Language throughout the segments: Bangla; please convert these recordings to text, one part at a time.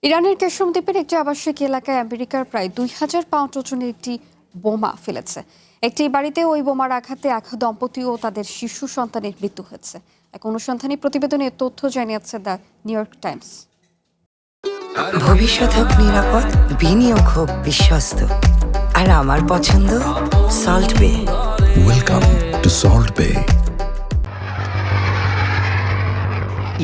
ইরানের কেশম দ্বীপের একটি আবাসিক এলাকায় আমেরিকার প্রায় ২,০০০ পাউন্ড ওজনের একটি বোমা ফেলেছে। একটি বাড়িতে ওই বোমার আঘাতে এক দম্পতি ও তাদের শিশু সন্তানের মৃত্যু হয়েছে। এক অনুসন্ধানী প্রতিবেদনে তথ্য জানিয়েছে দ্য নিউ ইয়র্ক টাইমস। ভবিষ্যৎ হোক নিরাপদ, বিনিয়োগ হোক বিশ্বস্ত, আর আমার পছন্দ সল্ট বে। ওয়েলকাম টু সল্ট বে।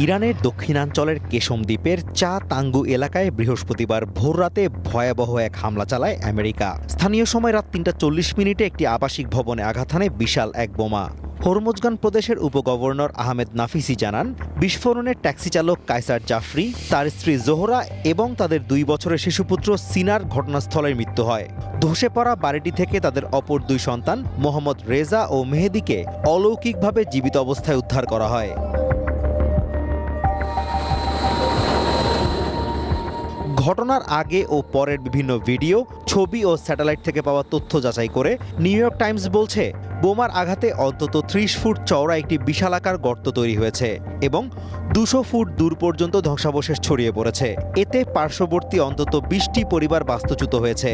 ইরানের দক্ষিণাঞ্চলের কেশম দ্বীপের চা তাঙ্গু এলাকায় বৃহস্পতিবার ভোররাতে ভয়াবহ এক হামলা চালায় আমেরিকা। স্থানীয় সময় রাত ৩:৪০ একটি আবাসিক ভবনে আঘাত হানে বিশাল এক বোমা। হরমুজগান প্রদেশের উপগভর্নর আহমেদ নাফিসি জানান, বিস্ফোরণে ট্যাক্সি চালক কায়সার জাফরি, তার স্ত্রী জোহরা এবং তাদের ২ বছরের শিশুপুত্র সিনার ঘটনাস্থলের মৃত্যু হয়। ধসে পড়া বাড়িটি থেকে তাদের অপর ২ সন্তান মোহাম্মদ রেজা ও মেহেদিকে অলৌকিকভাবে জীবিত অবস্থায় উদ্ধার করা হয়। ঘটনার আগে ও পরের বিভিন্ন ভিডিও, ছবি ও স্যাটেলাইট থেকে পাওয়া তথ্য যাচাই করে নিউ ইয়র্ক টাইমস বলছে, বোমার আঘাতে অন্তত ৩০ ফুট চওড়া একটি বিশালাকার গর্ত তৈরি হয়েছে এবং ২০০ ফুট দূর পর্যন্ত ধ্বংসাবশেষ ছড়িয়ে পড়েছে। এতে পার্শ্ববর্তী অন্তত ২০টি পরিবার বাস্তুচ্যুত হয়েছে।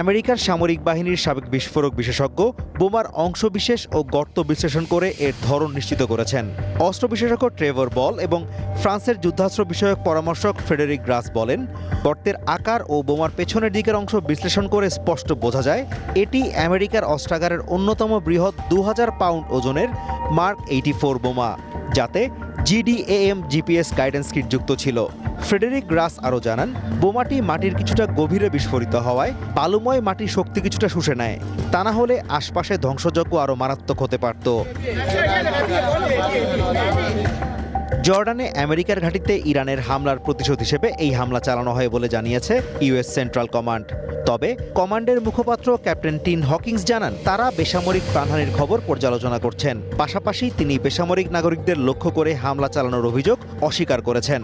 আমেরিকার সামরিক বাহিনীর সাবেক বিস্ফোরক বিশেষজ্ঞ বোমার অংশবিশেষ ও গর্ত বিশ্লেষণ করে এর ধরন নিশ্চিত করেছেন। অস্ত্র বিশেষজ্ঞ ট্রেভর বল এবং ফ্রান্সের যুদ্ধাস্ত্র বিষয়ক পরামর্শক ফ্রেডেরিক গ্রাস বলেন, গর্তের আকার ও বোমার পেছনের দিকের অংশ বিশ্লেষণ করে স্পষ্ট বোঝা যায় এটি আমেরিকার অস্ত্রাগারের অন্যতম বৃহৎ ২,০০০ পাউন্ড ওজনের মার্ক ৮৪ বোমা, যাতে GDAM GPS গাইডেন্স কিট যুক্ত ছিল। ফ্রেডেরিক গ্রাস আরও জানান, বোমাটি মাটির কিছুটা গভীরে বিস্ফোরিত হওয়ায় বালুময় মাটির শক্তি কিছুটা শুষে নেয়, তা না হলে আশপাশে ধ্বংসযজ্ঞ আরও মারাত্মক হতে পারত। জর্ডানে আমেরিকার ঘাঁটিতে ইরানের হামলার প্রতিশোধ হিসেবে এই হামলা চালানো হয় বলে জানিয়েছে ইউএস সেন্ট্রাল কমান্ড। তবে কমান্ডের মুখপাত্র ক্যাপ্টেন টিন হকিংস জানান, তারা বেসামরিক প্রাণহানির খবর পর্যালোচনা করছেন। পাশাপাশি তিনি বেসামরিক নাগরিকদের লক্ষ্য করে হামলা চালানোর অভিযোগ অস্বীকার করেছেন।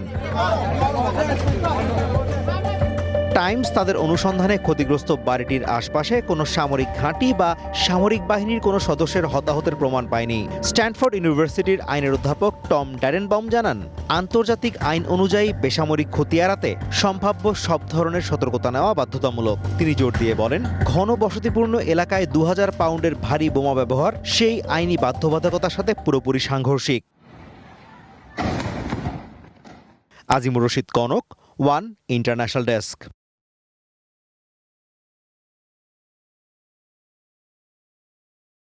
টাইমস তাদের অনুসন্ধানে ক্ষতিগ্রস্ত বাড়িটির আশপাশে কোনো সামরিক ঘাঁটি বা সামরিক বাহিনীর কোনো সদস্যের হতাহতের প্রমাণ পায়নি। স্ট্যানফোর্ড ইউনিভার্সিটির আইনের অধ্যাপক টম ড্যারেনবাউম জানান, আন্তর্জাতিক আইন অনুযায়ী বেসামরিক ক্ষতি এড়াতে সম্ভাব্য সব ধরনের সতর্কতা নেওয়া বাধ্যতামূলক। তিনি জোর দিয়ে বলেন, ঘন বসতিপূর্ণ এলাকায় ২,০০০ পাউন্ডের ভারী বোমা ব্যবহার সেই আইনি বাধ্যবাধকতার সাথে পুরোপুরি সাংঘর্ষিক। Azimur Rashid Kanak, one international desk.